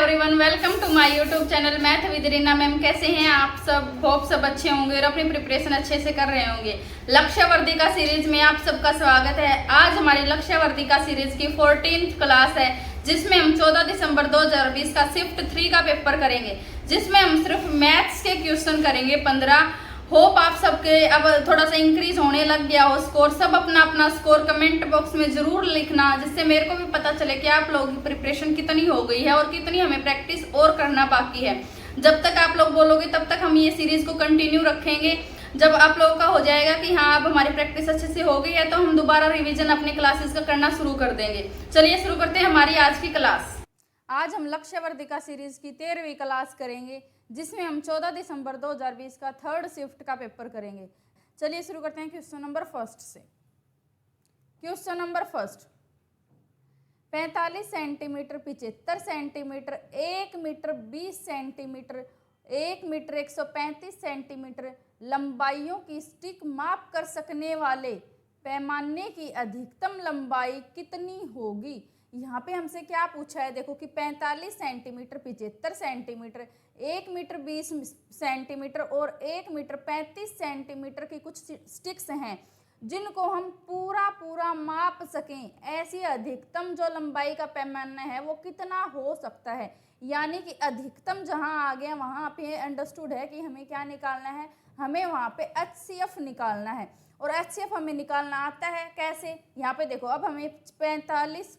Everyone, welcome to my YouTube channel math with Reena ma'am. कैसे हैं आप सब? होप सब अच्छे होंगे और अपनी प्रिपरेशन अच्छे से कर रहे होंगे। लक्ष्यवर्धिका सीरीज में आप सबका स्वागत है। आज हमारी लक्ष्यवर्धिका सीरीज की 14th क्लास है, जिसमें हम 14 दिसंबर 2020 का शिफ्ट 3 का पेपर करेंगे, जिसमें हम सिर्फ मैथ्स के क्वेश्चन करेंगे 15। होप आप सबके अब थोड़ा सा इंक्रीज होने लग गया हो स्कोर। सब अपना अपना स्कोर कमेंट बॉक्स में जरूर लिखना, जिससे मेरे को भी पता चले कि आप लोगों की प्रिपरेशन कितनी हो गई है और कितनी हमें प्रैक्टिस और करना बाकी है। जब तक आप लोग बोलोगे तब तक हम ये सीरीज को कंटिन्यू रखेंगे। जब आप लोगों का हो जाएगा कि हाँ अब हमारी प्रैक्टिस अच्छे से हो गई है, तो हम दोबारा रिविजन अपने क्लासेस का करना शुरू कर देंगे। चलिए शुरू करते हैं हमारी आज की क्लास। आज हम लक्ष्यवर्धिका सीरीज की 13वीं क्लास करेंगे, जिसमें हम 14 दिसंबर 2020 का थर्ड शिफ्ट का पेपर करेंगे। चलिए शुरू करते हैं क्वेश्चन नंबर फर्स्ट से। Question number first, 45 centimeter, 75 centimeter, 1 meter 20 centimeter, 1 meter 135 centimeter लंबाइयों की स्टिक माप कर सकने वाले पैमाने की अधिकतम लंबाई कितनी होगी। यहाँ पे हमसे क्या पूछा है, देखो कि 45 सेंटीमीटर, 75 सेंटीमीटर, 1 मीटर 20 सेंटीमीटर और 1 मीटर 35 सेंटीमीटर की कुछ स्टिक्स हैं, जिनको हम पूरा माप सकें। ऐसी अधिकतम जो लंबाई का पैमाना है वो कितना हो सकता है। यानी कि अधिकतम जहाँ आ गया वहाँ पे अंडरस्टूड है कि हमें क्या निकालना है, हमें वहाँ पे HCF निकालना है। और HCF हमें निकालना आता है कैसे, यहाँ पे देखो अब हमें 45,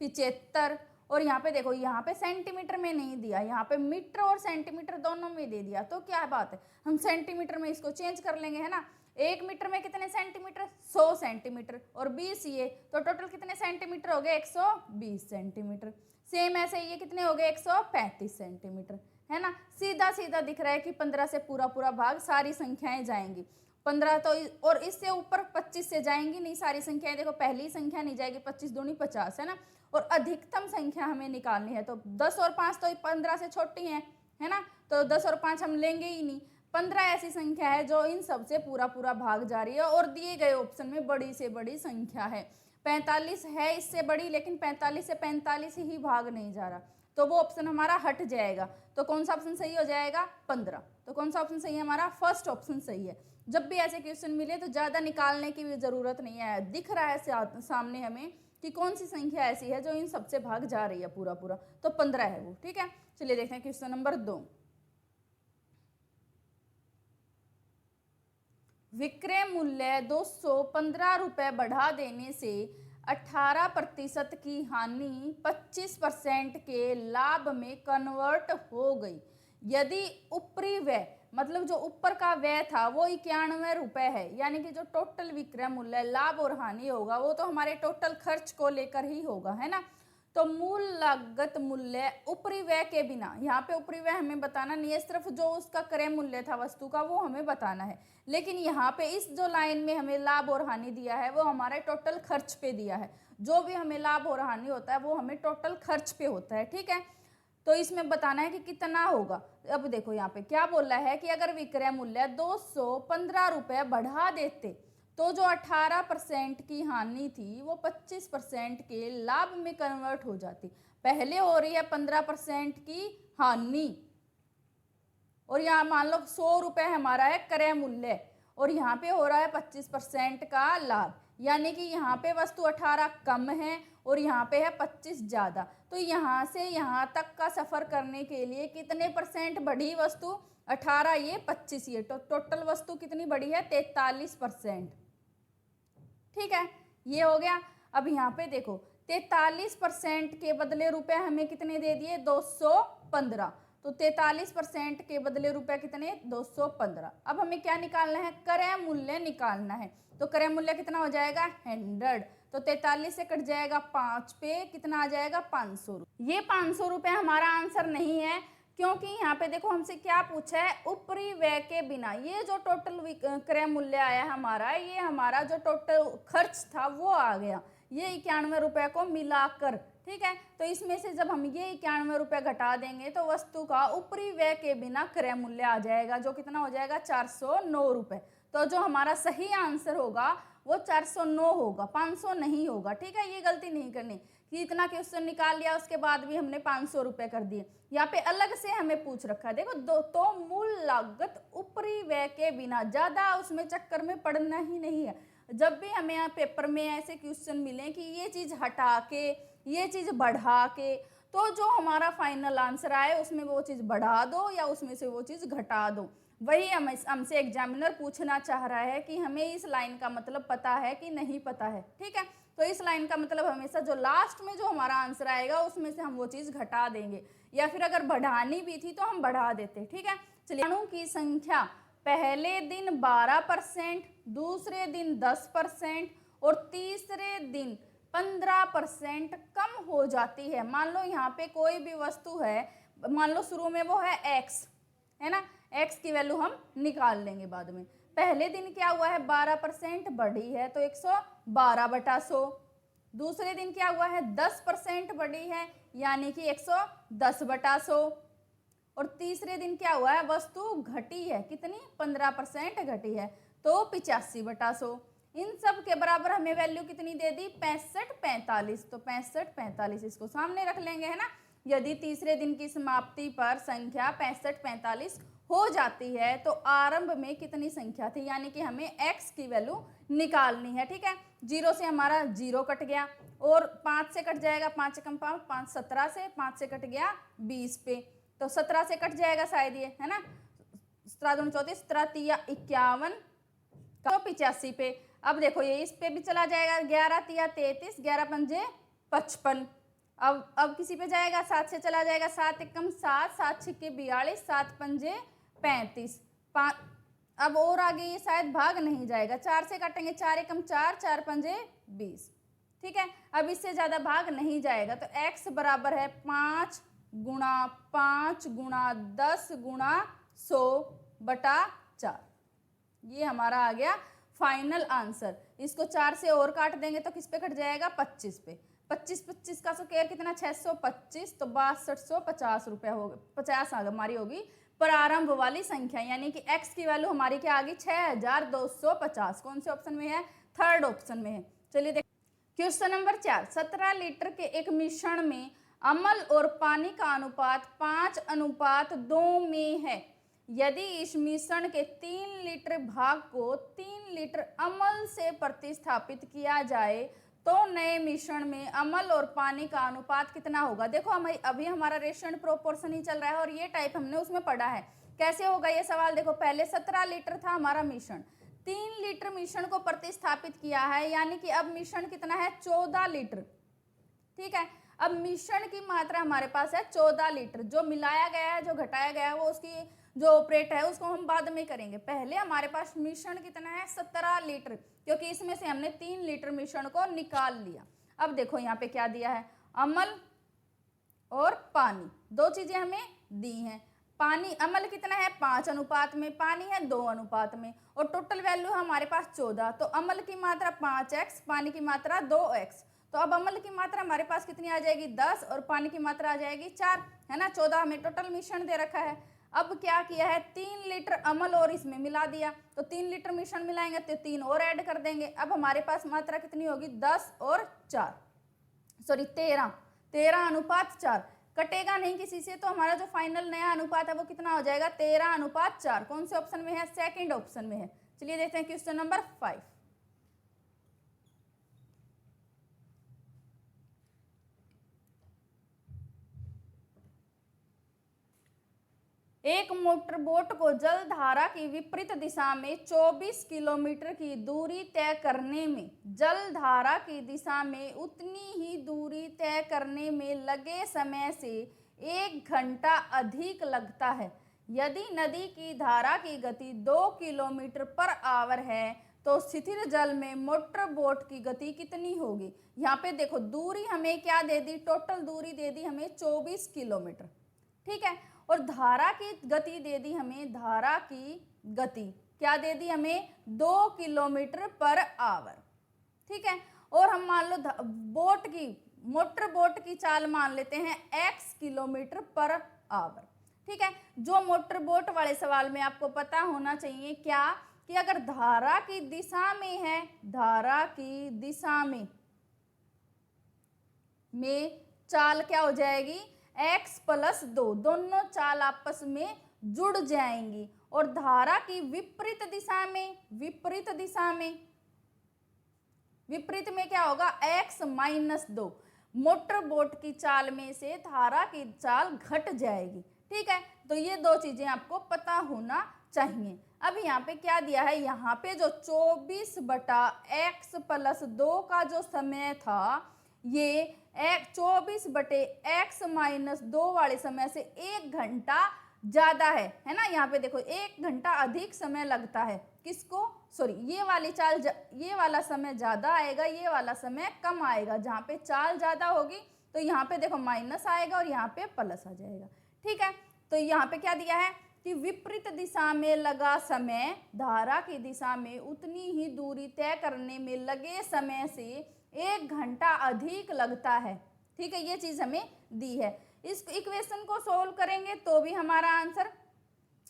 75 और यहाँ पे देखो, यहाँ पे सेंटीमीटर में नहीं दिया, यहाँ पे मीटर और सेंटीमीटर दोनों में दे दिया। तो क्या बात है, हम सेंटीमीटर में इसको चेंज कर लेंगे, है ना। 1 मीटर में कितने सेंटीमीटर, 100 सेंटीमीटर और 20 ये, तो टोटल कितने सेंटीमीटर हो गए, 120 सेंटीमीटर। सेम ऐसे ये कितने हो गए, 135 सेंटीमीटर, है ना। सीधा सीधा दिख रहा है कि 15 से पूरा भाग सारी संख्याएं जाएंगी। 15 तो और इससे ऊपर 25 से जाएंगी नहीं सारी संख्याएं। देखो पहली संख्या नहीं जाएगी, 25 दूनी 50, है ना। और अधिकतम संख्या हमें निकालनी है, तो 10 और 5 तो 15 से छोटी है ना, तो 10 और 5 हम लेंगे ही नहीं। 15 ऐसी संख्या है जो इन सब से पूरा भाग जा रही है और दिए गए ऑप्शन में बड़ी से बड़ी संख्या है। 45 है इससे बड़ी, लेकिन 45 से 45 ही भाग नहीं जा रहा, तो वो ऑप्शन हमारा हट जाएगा। तो कौन सा ऑप्शन सही हो जाएगा, 15। तो कौन सा ऑप्शन सही है हमारा, फर्स्ट ऑप्शन सही है। जब भी ऐसे क्वेश्चन मिले तो ज़्यादा निकालने की भी ज़रूरत नहीं है, दिख रहा है सामने हमें कि कौन सी संख्या ऐसी है जो इन सबसे भाग जा रही है पूरा, तो 15 है वो। ठीक है, चलिए देखते हैं क्वेश्चन नंबर 2। विक्रय मूल्य 215 रुपये बढ़ा देने से 18% की हानि 25% के लाभ में कन्वर्ट हो गई। यदि ऊपरी व्यय, मतलब जो ऊपर का व्यय था वो 91 रुपये है, यानी कि जो टोटल विक्रय मूल्य, लाभ और हानि होगा वो तो हमारे टोटल खर्च को लेकर ही होगा, है ना। तो मूल लागत मूल्य ऊपरी व्यय के बिना, यहाँ पे ऊपरी व्यय हमें बताना नहीं है, सिर्फ जो उसका क्रय मूल्य था वस्तु का वो हमें बताना है। लेकिन यहाँ पे इस जो लाइन में हमें लाभ और हानि दिया है वो हमारे टोटल खर्च पे दिया है। जो भी हमें लाभ और हानि होता है वो हमें टोटल खर्च पे होता है। ठीक है, तो इसमें बताना है कि कितना होगा। अब देखो यहाँ पे क्या बोल रहा है कि अगर विक्रय मूल्य 215 रुपये बढ़ा देते तो जो 18% की हानि थी वो 25% के लाभ में कन्वर्ट हो जाती। पहले हो रही है 15% की हानि और यहाँ मान लो 100 रुपये हमारा है क्रय मूल्य और यहाँ पे हो रहा है 25% का लाभ, यानी कि यहाँ पे वस्तु 18 कम है और यहाँ पे है 25 ज़्यादा। तो यहाँ से यहाँ तक का सफ़र करने के लिए कितने परसेंट बढ़ी वस्तु, 18 ये 25 ये, तो टोटल वस्तु कितनी बढ़ी है, 43%। ठीक है, ये हो गया। अब यहाँ पे देखो 43% के बदले रुपए हमें कितने दे दिए, 215, तो 43% के बदले रुपए कितने, 215। अब हमें क्या निकालना है, क्रय मूल्य निकालना है। तो क्रय मूल्य कितना हो जाएगा, 100, तो 43 से कट जाएगा 5 पे कितना आ जाएगा, 500 रुपये। ये 500 रुपये हमारा आंसर नहीं है, क्योंकि यहाँ पे देखो हमसे क्या पूछा है, ऊपरी व्यय के बिना। ये जो टोटल क्रय मूल्य आया हमारा, ये हमारा जो टोटल खर्च था वो आ गया, ये 91 रुपये को मिलाकर। ठीक है, तो इसमें से जब हम ये 91 रुपये घटा देंगे तो वस्तु का ऊपरी व्यय के बिना क्रय मूल्य आ जाएगा, जो कितना हो जाएगा, 409 रुपये। तो जो हमारा सही आंसर होगा वो 409 होगा, 500 नहीं होगा। ठीक है, ये गलती नहीं करनी कि इतना क्वेश्चन निकाल लिया, उसके बाद भी हमने 500 रुपए कर दिए। यहाँ पे अलग से हमें पूछ रखा है, देखो दो तो मूल लागत ऊपरी व्यय के बिना, ज्यादा उसमें चक्कर में पड़ना ही नहीं है। जब भी हमें यहाँ पेपर में ऐसे क्वेश्चन मिले कि ये चीज हटा के ये चीज बढ़ा के, तो जो हमारा फाइनल आंसर आए उसमें वो चीज बढ़ा दो या उसमें से वो चीज घटा दो। वही हमसे एग्जामिनर पूछना चाह रहा है कि हमें इस लाइन का मतलब पता है कि नहीं पता है। ठीक है, तो इस लाइन का मतलब हमेशा जो लास्ट में जो हमारा आंसर आएगा उसमें से हम वो चीज घटा देंगे, या फिर अगर बढ़ानी भी थी तो हम बढ़ा देते। ठीक है, चलिए अणु की संख्या पहले दिन 12%, दूसरे दिन 10% और तीसरे दिन 15% कम हो जाती है। मान लो यहाँ पे कोई भी वस्तु है, मान लो शुरू में वो है x, है ना, x की वैल्यू हम निकाल लेंगे बाद में। पहले दिन क्या हुआ है 12% बढ़ी है तो 112/100। दूसरे दिन क्या हुआ है 10% बढ़ी है यानी कि 110/100। और तीसरे दिन क्या हुआ है वस्तु घटी है, कितनी 15% घटी है तो 85/100। इन सब के बराबर हमें वैल्यू कितनी दे दी 65/45, तो 65/45 इसको सामने रख लेंगे, है ना। यदि तीसरे दिन की समाप्ति पर संख्या 65/45 हो जाती है तो आरंभ में कितनी संख्या थी, यानी कि हमें x की वैल्यू निकालनी है। ठीक है, 0 से हमारा 0 कट गया और 5 से कट जाएगा, 5 एकम 5, 5 17 से, 5 से कट गया 20 पे, तो 17 से कट जाएगा शायद ये, है ना, 17 34, 17 51 तो 85 पे। अब देखो ये इस पे भी चला जाएगा, 11 तिया 33, 11 पंजे 55। अब किसी पे जाएगा 7 से चला जाएगा, 7 एकम 7, 7 छिक्के 42, 7 पंजे 35, 5। अब और आगे ये शायद भाग नहीं जाएगा, 4 से काटेंगे, 4 एकम 4, 4 पंजे 20। ठीक है, अब इससे ज्यादा भाग नहीं जाएगा तो x बराबर है 5 गुणा 5 गुणा 10 गुणा 100/4। ये हमारा आ गया फाइनल आंसर। इसको 4 से और काट देंगे तो किस पे कट जाएगा 25 पे। 25 का स्क्वायर कितना 625, तो 6250 रुपया हो गया, 50 हमारी होगी प्रारंभ वाली संख्या, यानी कि x की वैल्यू हमारी क्या आ गई 6250। कौन से ऑप्शन में है, थर्ड ऑप्शन में है। चलिए देख क्वेश्चन नंबर 4, 17 लीटर के एक मिश्रण में अम्ल और पानी का अनुपात 5:2 में है। यदि इस मिश्रण के 3 लीटर भाग को 3 लीटर अम्ल से प्रतिस्थापित किया जाए तो नए मिश्रण में अम्ल और पानी का अनुपात कितना होगा। देखो हम अभी हमारा रेशियो एंड प्रोपोर्शन ही चल रहा है और ये टाइप हमने उसमें पढ़ा है। कैसे होगा ये सवाल, देखो पहले 17 लीटर था हमारा मिश्रण, 3 लीटर मिश्रण को प्रतिस्थापित किया है, यानी कि अब मिश्रण कितना है 14 लीटर। ठीक है, अब मिश्रण की मात्रा हमारे पास है 14 लीटर, जो मिलाया गया है जो घटाया गया है वो उसकी जो ऑपरेट है उसको हम बाद में करेंगे। पहले हमारे पास मिश्रण कितना है 17 लीटर, क्योंकि इसमें से हमने 3 लीटर मिश्रण को निकाल लिया। अब देखो यहाँ पे क्या दिया है, अम्ल और पानी, दो चीजें हमें दी हैं। पानी अम्ल कितना है 5 अनुपात में, पानी है 2 अनुपात में, और टोटल वैल्यू है हमारे पास 14। तो अम्ल की मात्रा 5x, पानी की मात्रा 2x, तो अब अम्ल की मात्रा हमारे पास कितनी आ जाएगी 10 और पानी की मात्रा आ जाएगी 4, है ना। 14 हमें टोटल मिश्रण दे रखा है। अब क्या किया है 3 लीटर अम्ल और इसमें मिला दिया, तो 3 लीटर मिश्रण मिलाएंगे तो 3 और ऐड कर देंगे। अब हमारे पास मात्रा कितनी होगी 10 और 4, सॉरी 13:4। कटेगा नहीं किसी से, तो हमारा जो फाइनल नया अनुपात है वो कितना हो जाएगा 13:4। कौन से ऑप्शन में है, सेकंड ऑप्शन में है। चलिए देखते हैं क्वेश्चन नंबर 5। एक मोटर बोट को जल धारा की विपरीत दिशा में 24 किलोमीटर की दूरी तय करने में, जल धारा की दिशा में उतनी ही दूरी तय करने में लगे समय से 1 घंटा अधिक लगता है। यदि नदी की धारा की गति 2 किलोमीटर पर आवर है तो स्थिर जल में मोटर बोट की गति कितनी होगी। यहाँ पे देखो दूरी हमें क्या दे दी, टोटल दूरी दे दी हमें 24 किलोमीटर। ठीक है, और धारा की गति दे दी हमें, धारा की गति क्या दे दी हमें 2 किलोमीटर पर आवर। ठीक है, और हम मान लो मोटर बोट की चाल मान लेते हैं x किलोमीटर पर आवर। ठीक है, जो मोटर बोट वाले सवाल में आपको पता होना चाहिए क्या, कि अगर धारा की दिशा में है, धारा की दिशा में में चाल क्या हो जाएगी, x प्लस 2, दोनों चाल आपस में जुड़ जाएंगी। और धारा की विपरीत दिशा में, विपरीत में क्या होगा, x माइनस 2, मोटर बोट की चाल में से धारा की चाल घट जाएगी। ठीक है, तो ये दो चीजें आपको पता होना चाहिए। अब यहाँ पे क्या दिया है, यहाँ पे जो 24/x प्लस 2 का जो समय था, ये 24/x माइनस 2 वाले समय से 1 घंटा ज्यादा है ना। यहाँ पे देखो 1 घंटा अधिक समय लगता है, किसको, सॉरी, ये वाली चाल, ये वाला समय ज्यादा आएगा, ये वाला समय कम आएगा। जहाँ पे चाल ज्यादा होगी तो यहाँ पे देखो माइनस आएगा और यहाँ पे प्लस आ जाएगा। ठीक है, तो यहाँ पे क्या दिया है कि विपरीत दिशा में लगा समय धारा की दिशा में उतनी ही दूरी तय करने में लगे समय से 1 घंटा अधिक लगता है। ठीक है, ये चीज हमें दी है। इस इक्वेशन को सोल्व करेंगे तो भी हमारा आंसर,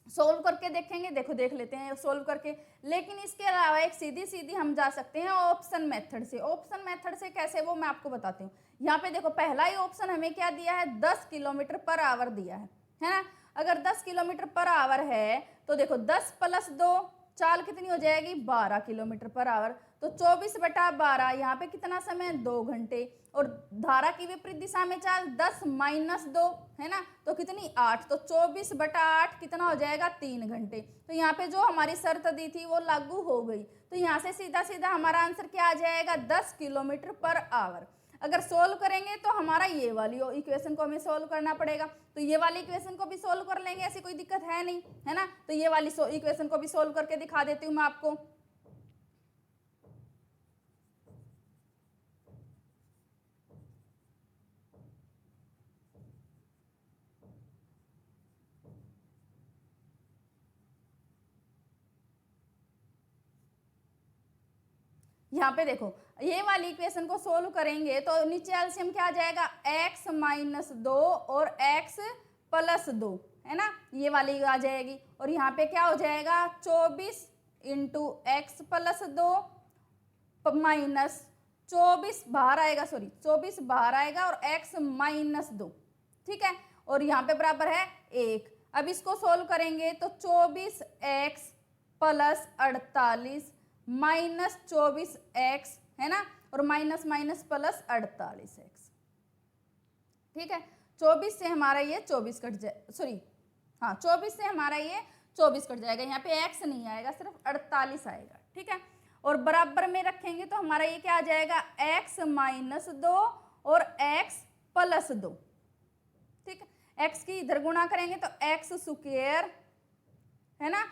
सोल्व करके देखेंगे, देखो देख लेते हैं सोल्व करके। लेकिन इसके अलावा एक सीधी हम जा सकते हैं ऑप्शन मेथड से। ऑप्शन मेथड से कैसे, वो मैं आपको बताती हूँ। यहाँ पे देखो पहला ही ऑप्शन हमें क्या दिया है, 10 किलोमीटर पर आवर दिया है ना। अगर 10 किलोमीटर पर आवर है तो देखो 10 प्लस 2 चाल कितनी हो जाएगी, 12 किलोमीटर पर आवर। तो 24/12, यहाँ पे कितना समय, 2 घंटे। और धारा की विपरीत दिशा में चाल 10 माइनस 2 है ना, तो कितनी, 8। तो 24/8 कितना हो जाएगा, 3 घंटे। तो यहाँ पे जो हमारी शर्त दी थी वो लागू हो गई। तो यहाँ से सीधा हमारा आंसर क्या आ जाएगा, 10 किलोमीटर पर आवर। अगर सोल्व करेंगे तो हमारा ये वाली इक्वेशन को हमें सोल्व करना पड़ेगा। तो ये वाली इक्वेशन को भी सोल्व कर लेंगे, ऐसी कोई दिक्कत है नहीं, है ना। तो ये वाली इक्वेशन को भी सोल्व करके दिखा देती हूँ मैं आपको। यहाँ पे देखो ये वाली इक्वेशन को सोल्व करेंगे तो नीचे एलसीएम क्या आ जाएगा, x माइनस 2 और x प्लस 2, है ना, ये वाली आ जाएगी। और यहाँ पे क्या हो जाएगा, 24 इंटू एक्स प्लस 2 माइनस 24 बाहर आएगा, सॉरी 24 बाहर आएगा और x माइनस 2। ठीक है, और यहाँ पे बराबर है 1। अब इसको सोल्व करेंगे तो 24x प्लस 48 माइनस 24x, है ना, और माइनस माइनस प्लस 48x। ठीक है, 24 से हमारा ये 24 कट जाए, सॉरी हाँ 24 से हमारा ये 24 कट जाएगा, यहाँ पे x नहीं आएगा, सिर्फ 48 आएगा। ठीक है, और बराबर में रखेंगे तो हमारा ये क्या आ जाएगा, x माइनस 2 और x प्लस 2। ठीक है, x की इधर गुणा करेंगे तो x स्क्वायर, है ना,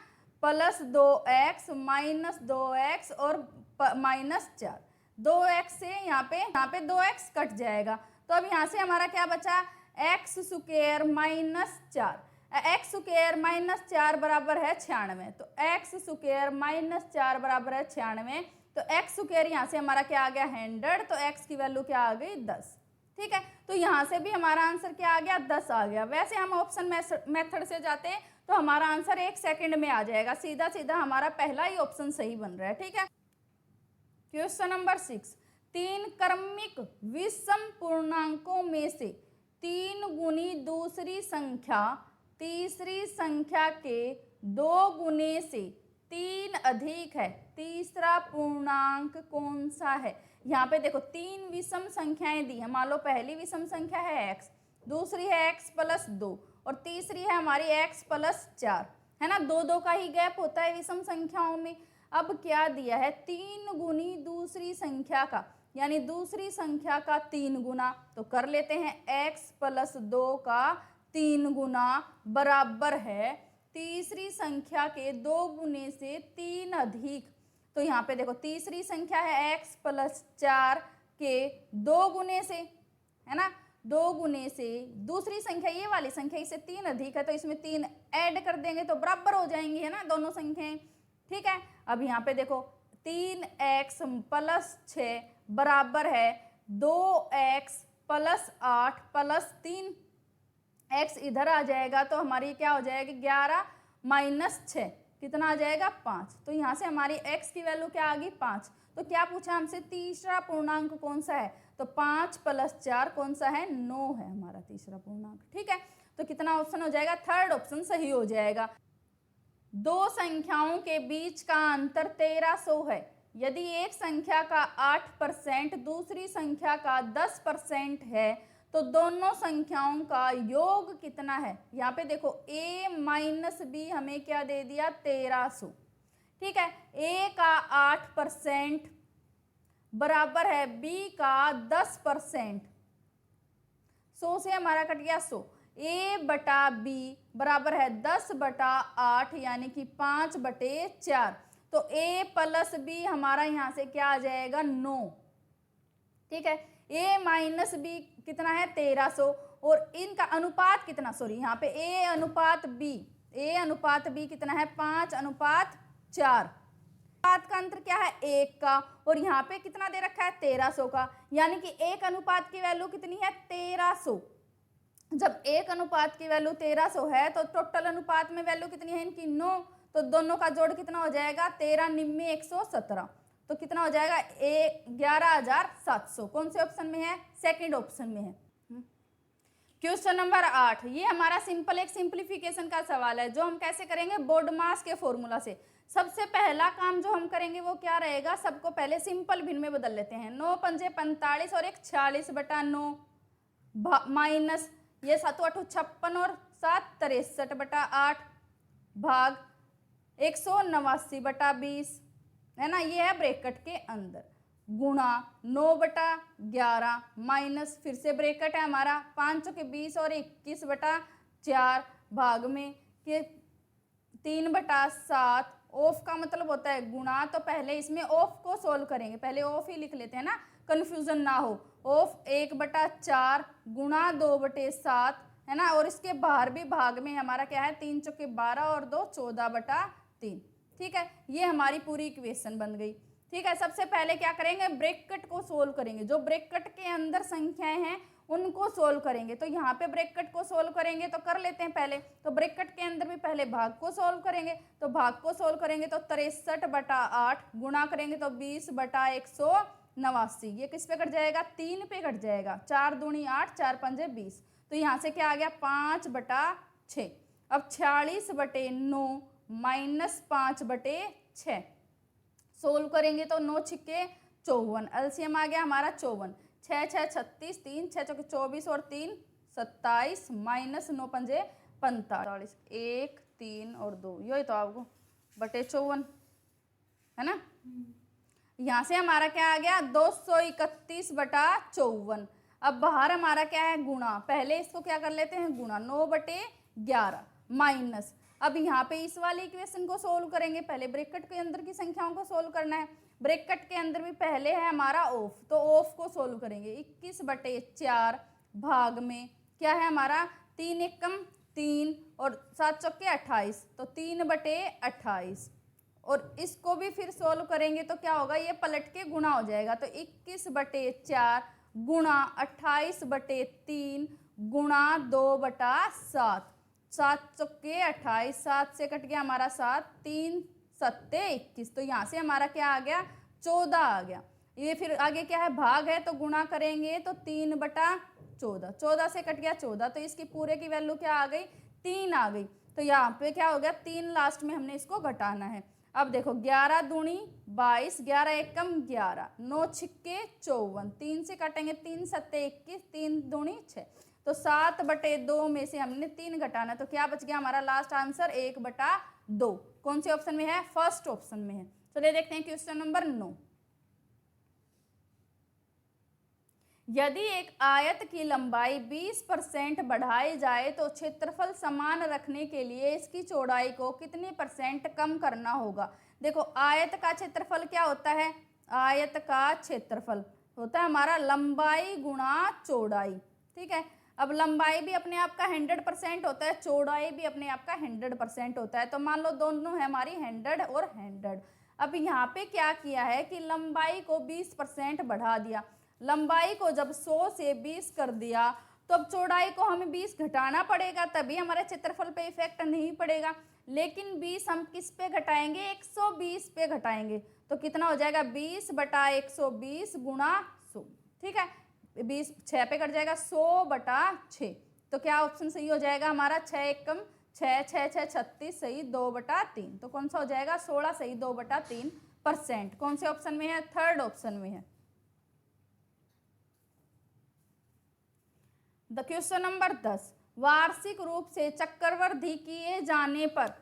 प्लस 2x माइनस 2x और माइनस 4। 2x से यहाँ पे 2x कट जाएगा। तो अब यहाँ से हमारा क्या बचा, x square minus 4। x square minus 4 बराबर है 96। तो x स्क्वायर माइनस 4 बराबर है 96। तो x स्क्वायर यहाँ से हमारा क्या आ गया, 100। तो x की वैल्यू क्या आ गई, 10। ठीक है, तो यहाँ से भी हमारा आंसर क्या आ गया, 10 आ गया। वैसे हम ऑप्शन मेथड से जाते हैं तो हमारा आंसर 1 सेकंड में आ जाएगा, सीधा हमारा पहला ही ऑप्शन सही बन रहा है। ठीक है, क्वेश्चन नंबर 6, 3 क्रमिक विषम पूर्णांकों में से 3 गुनी दूसरी संख्या तीसरी संख्या के 2 गुने से 3 अधिक है, तीसरा पूर्णांक कौन सा है। यहाँ पे देखो 3 विषम संख्याएं दी है। मान लो पहली विषम संख्या है x, दूसरी है x प्लस 2 और तीसरी है हमारी x प्लस 4, है ना। 2 का ही गैप होता है विषम संख्याओं में। अब क्या दिया है, 3 गुनी दूसरी संख्या का, यानी दूसरी संख्या का 3 गुना। तो कर लेते हैं, x प्लस 2 का 3 गुना बराबर है तीसरी संख्या के 2 गुने से 3 अधिक। तो यहाँ पे देखो तीसरी संख्या है x प्लस 4 के 2 गुने से, है ना, 2 गुने से दूसरी संख्या ये वाली संख्या, इससे 3 अधिक है तो इसमें 3 ऐड कर देंगे तो बराबर हो जाएंगी, है ना, दोनों संख्याएं। ठीक है, अब यहाँ पे देखो 3x प्लस 6 बराबर है 2x प्लस 8 प्लस 3x इधर आ जाएगा तो हमारी क्या हो जाएगी, 11 माइनस 6 कितना आ जाएगा, 5। तो यहाँ से हमारी x की वैल्यू क्या आ गई, 5। तो क्या पूछा हमसे, तीसरा पूर्णांक कौन सा है। तो 5 + 4 कौन सा है, 9 है हमारा तीसरा पूर्णांक। ठीक है, तो कितना ऑप्शन हो जाएगा, थर्ड ऑप्शन सही हो जाएगा। दो संख्याओं के बीच का अंतर 1300 है। यदि एक संख्या का 8% दूसरी संख्या का 10% है तो दोनों संख्याओं का योग कितना है। यहाँ पे देखो a - b हमें क्या दे दिया, 1300। ठीक है, a का 8% बराबर है b का 10%। 100 से हमारा कट गया 100। a/b बराबर है 10/8 यानी कि 5/4। तो a + b हमारा यहाँ से क्या आ जाएगा, 9। ठीक है, a - b कितना है, 1300। और इनका अनुपात कितना, सॉरी यहाँ पे a अनुपात b कितना है, 5:4। अनुपात का अंतर क्या है, 1 का, और यहाँ पे कितना दे रखा है, 1300 का, यानी कि एक अनुपात की वैल्यू कितनी है, 1300। जब एक अनुपात की वैल्यू 1300 है तो टोटल अनुपात में वैल्यू कितनी है इनकी, 9। तो दोनों का जोड़ कितना हो जाएगा, 13 × 117। तो कितना हो जाएगा, 11,700। कौन से ऑप्शन में है, सेकंड ऑप्शन में है। क्वेश्चन नंबर 8, ये हमारा सिंपल एक सिंप्लीफिकेशन का सवाल है जो हम कैसे करेंगे, बोर्डमास के फॉर्मूला से। सबसे पहला काम जो हम करेंगे वो क्या रहेगा, सबको पहले सिंपल भिन्न में बदल लेते हैं। 9 × 5 = 45 और एक 46/9 माइनस ये 7 × 8 = 56 और 7 = 63/8 भाग 189/20 है ना, ये है ब्रैकेट के अंदर, गुणा 9/11 माइनस फिर से ब्रैकेट है हमारा 5 के 20 और 21/4 भाग में के 3/7। ऑफ का मतलब होता है गुणा, तो पहले इसमें ऑफ को सोल्व करेंगे, पहले ऑफ ही लिख लेते हैं ना, कंफ्यूजन ना हो। ऑफ 1/4 गुणा 2/7 है ना, और इसके बाहर भी भाग में हमारा क्या है, 3 × 12 और 2 14/3। ठीक है, ये हमारी पूरी इक्वेशन बन गई। ठीक है, सबसे पहले क्या करेंगे, ब्रैकेट को सोल्व करेंगे, जो ब्रैकेट के अंदर संख्याएं हैं उनको सोल्व करेंगे। तो यहाँ पे ब्रैकेट को सोल्व करेंगे तो कर लेते हैं पहले, तो ब्रैकेट के अंदर भी पहले भाग को सोल्व करेंगे। तो भाग को सोल्व करेंगे तो 63/8 गुणा करेंगे तो 20/189। ये किस पे कट जाएगा, 3 पे कट जाएगा। 4 दूनी 8, 4 पंजे 20। तो यहाँ से क्या आ गया, 5/6। अब 46/9 माइनस 5/6 सोल्व करेंगे तो 9 × 6 = 54। एलसीएम आ गया हमारा 54। 6 × 6 = 36, 3 × 6 = 24 और 3 = 27 माइनस 9 पंजे 45, 1 3 और 2, यही तो आपको बटे 54 है ना। यहाँ से हमारा क्या आ गया, 231/54। अब बाहर हमारा क्या है, गुणा, पहले इसको क्या कर लेते हैं, गुणा 9/11 माइनस, अब यहाँ पे इस वाली इक्वेशन को सोल्व करेंगे, पहले ब्रैकेट के अंदर की संख्याओं को सोल्व करना है। ब्रैकेट के अंदर भी पहले है हमारा ऑफ, तो ऑफ को सोल्व करेंगे। 21/4 भाग में क्या है हमारा, 3 × 1 = 3 और 7 × 4 = 28, तो 3/28। और इसको भी फिर सोल्व करेंगे तो क्या होगा, ये पलट के गुणा हो जाएगा। तो 21/4 गुणा 28/3 गुणा 2/7, 7 × 4 = 28, 7 से कट गया हमारा 7, 3 × 7 = 21। तो यहाँ से हमारा क्या आ गया, 14 आ गया। ये फिर आगे क्या है, भाग है तो गुणा करेंगे तो 3/14, 14 से कट गया 14, तो इसकी पूरे की वैल्यू क्या आ गई, 3 आ गई। तो यहाँ पे क्या हो गया, 3 लास्ट में हमने इसको घटाना है। अब देखो 11 दूनी 22, 11 × 1 = 11, 9 × 6 = 54, 3 से काटेंगे 3 × 7 = 21, 3 दूनी 6, तो 7/2 में से हमने 3 घटाना, तो क्या बच गया हमारा लास्ट आंसर, 1/2। कौन से ऑप्शन में है, फर्स्ट ऑप्शन में है। चलिए देखते हैं क्वेश्चन नंबर 9। यदि एक आयत की लंबाई 20% बढ़ाई जाए तो क्षेत्रफल समान रखने के लिए इसकी चौड़ाई को कितने % कम करना होगा। देखो आयत का क्षेत्रफल क्या होता है, आयत का क्षेत्रफल होता है हमारा लंबाई गुणा चौड़ाई। ठीक है, अब लंबाई भी अपने आप का 100% होता है, चौड़ाई भी अपने आप का 100% होता है। तो मान लो दोनों है हमारी 100 और 100। अब यहाँ पे क्या किया है कि लंबाई को 20% बढ़ा दिया। लंबाई को जब 100 से 20 कर दिया तो अब चौड़ाई को हमें 20 घटाना पड़ेगा, तभी हमारे क्षेत्रफल पे इफेक्ट नहीं पड़ेगा। लेकिन 20 हम किस पे घटाएंगे, 120 पे घटाएंगे। तो कितना हो जाएगा, 20/120 गुणा 100। ठीक है, 20 6 पे कट जाएगा 100/6। तो क्या ऑप्शन सही हो जाएगा हमारा? 6 एकम 6, 6 6 36 सही 2/3। तो कौन सा हो जाएगा? 16 सही 2/3%। कौन से ऑप्शन में है? थर्ड ऑप्शन में है। द क्वेश्चन नंबर 10, वार्षिक रूप से चक्रवृद्धि किए जाने पर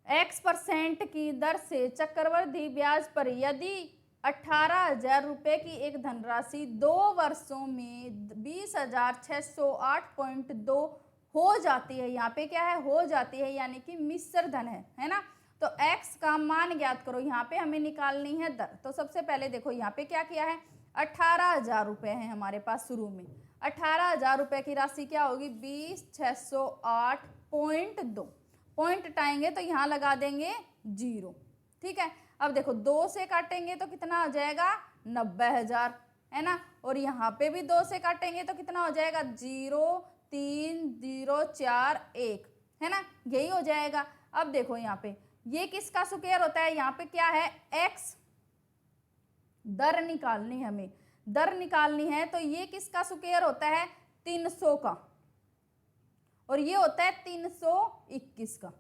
x% की दर से चक्रवृद्धि ब्याज पर यदि 18,000 रुपये की एक धनराशि 2 वर्षों में 20,608.2 हो जाती है। यहाँ पे क्या है? हो जाती है, यानी कि मिश्र धन है ना। तो x का मान ज्ञात करो। यहाँ पे हमें निकालनी है दर। तो सबसे पहले देखो यहाँ पे क्या किया है? 18,000 रुपये है हमारे पास शुरू में। 18,000 रुपये की राशि क्या होगी? 20,608.2। पॉइंट हटाएंगे तो यहाँ लगा देंगे 0। ठीक है। अब देखो 2 से काटेंगे तो कितना हो जाएगा? 90,000 है ना। और यहाँ पे भी 2 से काटेंगे तो कितना हो जाएगा? 0,3041 है ना, यही हो जाएगा। अब देखो यहाँ पे ये किसका स्क्वायर होता है? यहाँ पे क्या है? x दर निकालनी है हमें, दर निकालनी है। तो ये किसका स्क्वायर होता है? 300 का, और ये होता है 321 का।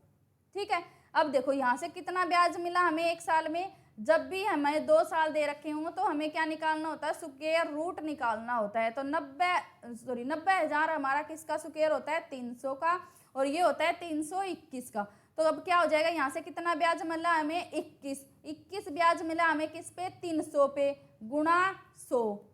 ठीक है। अब देखो यहाँ से कितना ब्याज मिला हमें एक साल में? जब भी हमें 2 साल दे रखे हों तो हमें क्या निकालना होता है? स्क्वायर रूट निकालना होता है। तो 90,000 हमारा किसका स्क्वायर होता है? 300 का, और ये होता है 321 का। तो अब क्या हो जाएगा? यहाँ से कितना ब्याज मिला हमें? 21 ब्याज मिला हमें किस पे? 300 पे, गुणा 100।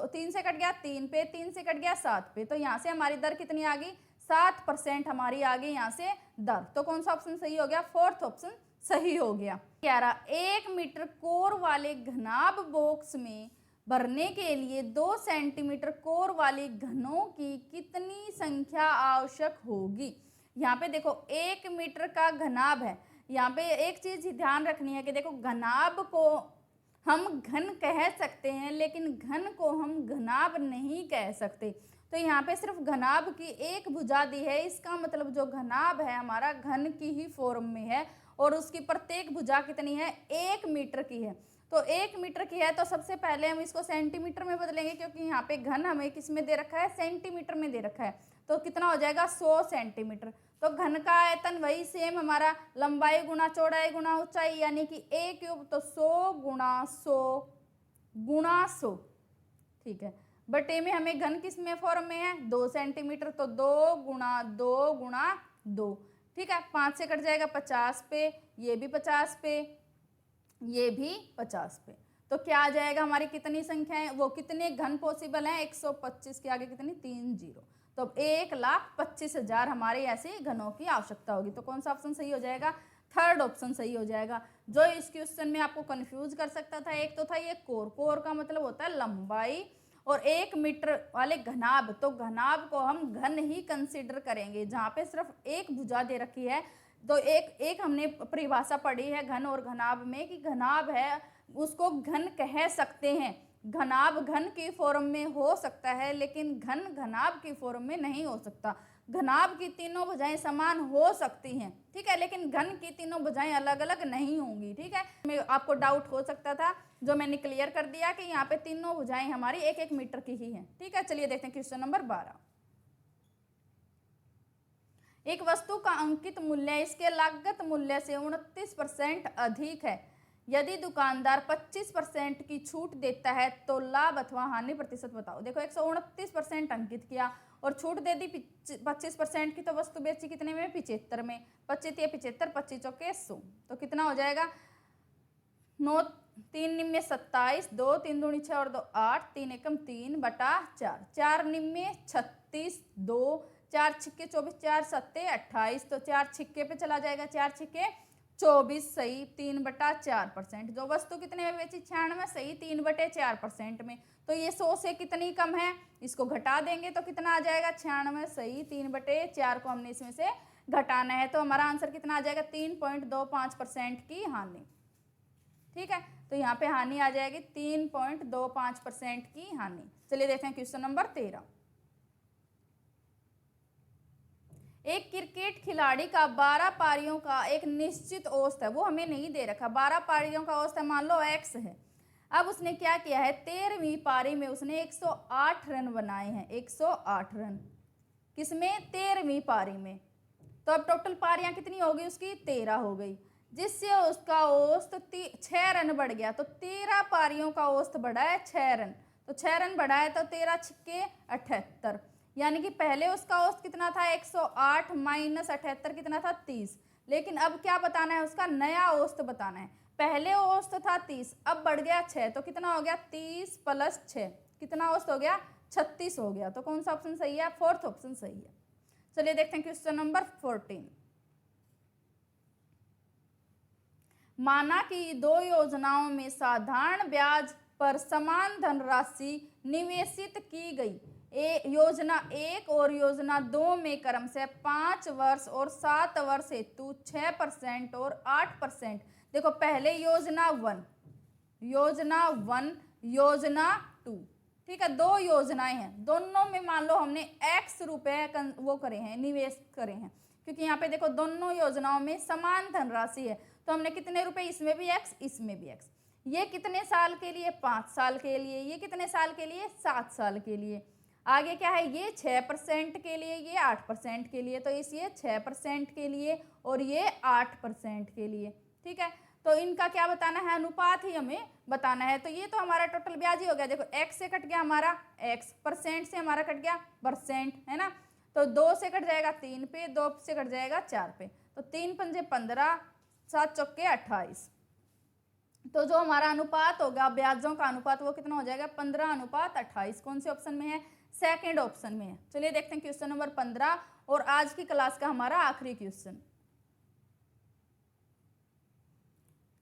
3 से कट गया 3 पे, 3 से कट गया 7 पे। तो यहाँ से हमारी दर कितनी आ गई? 7% हमारी आ गई यहाँ से दर। तो कौन सा ऑप्शन सही हो गया? फोर्थ ऑप्शन सही हो गया। 11, 1 मीटर कोर वाले घनाभ बॉक्स में भरने के लिए 2 सेंटीमीटर कोर वाले घनों की कितनी संख्या आवश्यक होगी? यहाँ पे देखो 1 मीटर का घनाभ है। यहाँ पे एक चीज ध्यान रखनी है कि देखो घनाभ को हम घन कह सकते हैं, लेकिन घन को हम घनाभ नहीं कह सकते। तो यहाँ पे सिर्फ घनाभ की एक भुजा दी है, इसका मतलब जो घनाभ है हमारा घन की ही फॉर्म में है, और उसकी प्रत्येक भुजा कितनी है? 1 मीटर की है। तो 1 मीटर की है तो सबसे पहले हम इसको सेंटीमीटर में बदलेंगे, क्योंकि यहाँ पे घन हमें किस में दे रखा है? सेंटीमीटर में दे रखा है। तो कितना हो जाएगा? 100 सेंटीमीटर। तो घन का आयतन वही सेम हमारा लंबाई गुणा चौड़ाई गुणा ऊंचाई, यानी कि a क्यूब। तो 100 गुणा 100 गुणा 100। ठीक है। बटे में हमें घन किस में फॉर्म में है? 2 सेंटीमीटर। तो 2 गुणा 2 गुणा 2। ठीक है। 5 से कट जाएगा 50 पे, ये भी 50 पे, ये भी 50 पे। तो क्या आ जाएगा? हमारी कितनी संख्याएं, वो कितने घन पॉसिबल हैं? 125 के आगे कितनी? 3 जीरो। तो 1,25,000 हमारे ऐसे घनों की आवश्यकता होगी। तो कौन सा ऑप्शन सही हो जाएगा? थर्ड ऑप्शन सही हो जाएगा। जो इस क्वेश्चन में आपको कंफ्यूज कर सकता था, एक तो था ये कोर का मतलब होता है लंबाई, और 1 मीटर वाले घनाभ। तो घनाभ को हम घन ही कंसिडर करेंगे, जहाँ पे सिर्फ एक भुजा दे रखी है। तो एक हमने परिभाषा पढ़ी है घन और घनाभ में कि घनाभ है उसको घन कह सकते हैं। घनाभ घन की फॉर्म में हो सकता है, लेकिन घन घनाभ की फॉर्म में नहीं हो सकता। घनाभ की तीनों भुजाएं समान हो सकती हैं, ठीक है, लेकिन घन की तीनों भुजाएं अलग अलग नहीं होंगी। ठीक है। में आपको डाउट हो सकता था, जो मैंने क्लियर कर दिया कि यहाँ पे तीनों भुजाएं हमारी 1-1 मीटर की ही हैं। ठीक है। चलिए देखते हैं क्वेश्चन नंबर 12। एक वस्तु का अंकित मूल्य इसके लागत मूल्य से 29% अधिक है। यदि दुकानदार 25% की छूट देता है तो लाभ अथवा हानि प्रतिशत बताओ। देखो 129% अंकित किया और छूट दे दी 25% की, तो वस्तु बेची कितने में? 75 में। 25 या 75, 25 चौके 100। तो कितना हो जाएगा? 9 3 निम्न 27, 2 3 दूनी 6 और 2 8, 3 एकम 3/4, 4 निम्न 36, 2 4 छिक्के 24, 4 सत्ते 28। तो 4 छिक्के पे चला जाएगा, 4 छिक्के 24 सही 3/4%। जो वस्तु कितने में बेची? 96 सही 3/4% में। तो ये 100 से कितनी कम है? इसको घटा देंगे तो कितना आ जाएगा? 96 सही 3/4 को हमने इसमें से घटाना है। तो हमारा आंसर कितना आ जाएगा? 3.25% की हानि। ठीक है। तो यहाँ पे हानि आ जाएगी 3.25% की हानि। चलिए देखते हैं क्वेश्चन नंबर 13। एक क्रिकेट खिलाड़ी का 12 पारियों का एक निश्चित औसत है, वो हमें नहीं दे रखा। 12 पारियों का औसत मान लो x है। अब उसने क्या किया है, 13वीं पारी में उसने 108 रन बनाए हैं, 108 रन किसमें, 13वीं पारी में। तो अब टोटल पारियां कितनी हो गई उसकी, 13 हो गई, जिससे उसका औसत 6 रन बढ़ गया। तो 13 पारियों का औसत बढ़ा है 6 रन, तो 6 रन बढ़ा है तो 13 छक्के 78, यानी कि पहले उसका औसत कितना था 108 माइनस 78 कितना था 30। लेकिन अब क्या बताना है, उसका नया औसत बताना है। पहले औसत था 30, अब बढ़ गया 6, तो कितना हो गया 30 प्लस 6, कितना औसत हो गया 36 हो गया। तो कौन सा ऑप्शन सही है, फोर्थ ऑप्शन सही है। चलिए देखते हैं क्वेश्चन नंबर 14। माना कि दो योजनाओं में साधारण ब्याज पर समान धनराशि निवेशित की गई। योजना 1 और योजना 2 में क्रमशः 5 वर्ष और 7 वर्ष हेतु 6% और 8%। देखो पहले योजना 1, योजना 1, योजना 2, ठीक है, दो योजनाएं हैं, दोनों में मान लो हमने x रुपए वो करे हैं, निवेश करे हैं, क्योंकि यहाँ पे देखो दोनों योजनाओं में समान धनराशि है, तो हमने कितने रुपए, इसमें भी x इसमें भी x। ये कितने साल के लिए, 5 साल के लिए, ये कितने साल के लिए, 7 साल के लिए। आगे क्या है, ये 6% के लिए, ये 8% के लिए, तो इस ये 6% के लिए और ये 8% के लिए, ठीक है। तो इनका क्या बताना है, अनुपात ही हमें बताना है। तो ये तो हमारा टोटल ब्याज ही हो गया, देखो x से कट गया हमारा x, परसेंट से हमारा कट गया परसेंट, है ना। तो 2 से कट जाएगा 3 पे, 2 से कट जाएगा 4 पे, तो 3 पंजे 15, 7 चौके 28। तो जो हमारा अनुपात होगा ब्याजों का अनुपात वो कितना हो जाएगा, 15:28। कौन से ऑप्शन में है, सेकेंड ऑप्शन में है। चलिए देखते हैं क्वेश्चन नंबर 15 और आज की क्लास का हमारा आखिरी क्वेश्चन।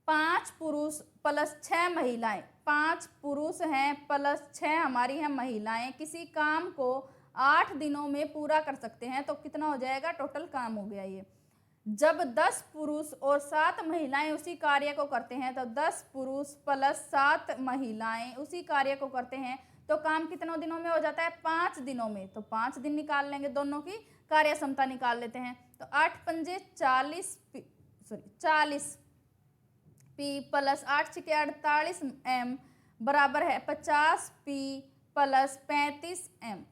5 पुरुष प्लस 6 महिलाएं, 5 पुरुष हैं प्लस 6 हमारी हैं महिलाएं, किसी काम को 8 दिनों में पूरा कर सकते हैं। तो कितना हो जाएगा, टोटल काम हो गया ये। जब 10 पुरुष और 7 महिलाएं उसी कार्य को करते हैं, तो 10 पुरुष प्लस 7 महिलाएं उसी कार्य को करते हैं, तो काम कितनों दिनों में हो जाता है, 5 दिनों में। तो 5 दिन निकाल लेंगे, दोनों की कार्य क्षमता निकाल लेते हैं। तो 8 पंजे 40 पी प्लस 8 छिके 48 एम बराबर है 50 पी प्लस 35 एम,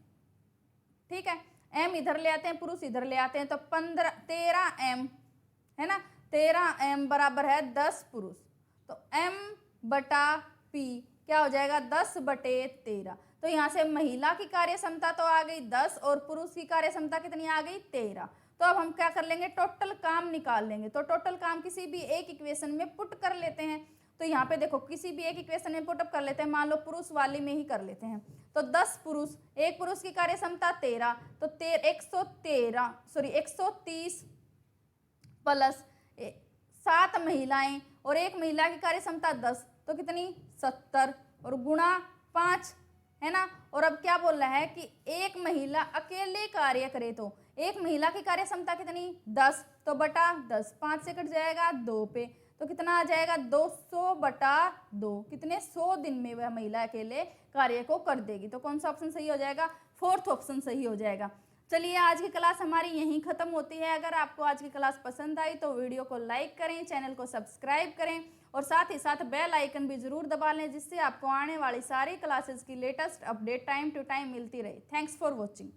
ठीक है। एम इधर ले आते हैं, पुरुष इधर ले आते हैं, तो 13 एम है ना, 13 एम बराबर है 10 पुरुष। तो एम बटा पी क्या हो जाएगा, 10/13। तो यहाँ से महिला की कार्य क्षमता तो आ गई 10 और पुरुष की कार्य क्षमता कितनी आ गई 13। तो अब हम क्या कर लेंगे, टोटल काम निकाल लेंगे। तो टोटल काम किसी भी एक इक्वेशन में पुट कर लेते हैं। तो यहाँ पे देखो किसी भी एक इक्वेशन में पुटअप कर लेते हैं, मान लो पुरुष वाली में ही कर लेते हैं। तो 10 पुरुष, एक पुरुष की कार्य क्षमता 13, तो 130 प्लस 7 महिलाएं और एक महिला की कार्य क्षमता 10, तो कितनी 70 और गुणा 5, है ना। और अब क्या बोल रहा है कि एक महिला अकेले कार्य करे, तो एक महिला की कार्य क्षमता कितनी 10, तो बटा 10, 5 से कट जाएगा 2 पे, तो कितना आ जाएगा 200/2, कितने 100 दिन में वह महिला अकेले कार्य को कर देगी। तो कौन सा ऑप्शन सही हो जाएगा, फोर्थ ऑप्शन सही हो जाएगा। चलिए आज की क्लास हमारी यहीं खत्म होती है। अगर आपको आज की क्लास पसंद आई तो वीडियो को लाइक करें, चैनल को सब्सक्राइब करें और साथ ही साथ बेल आइकन भी जरूर दबा लें, जिससे आपको आने वाली सारी क्लासेस की latest update time to time मिलती रहे। Thanks for watching.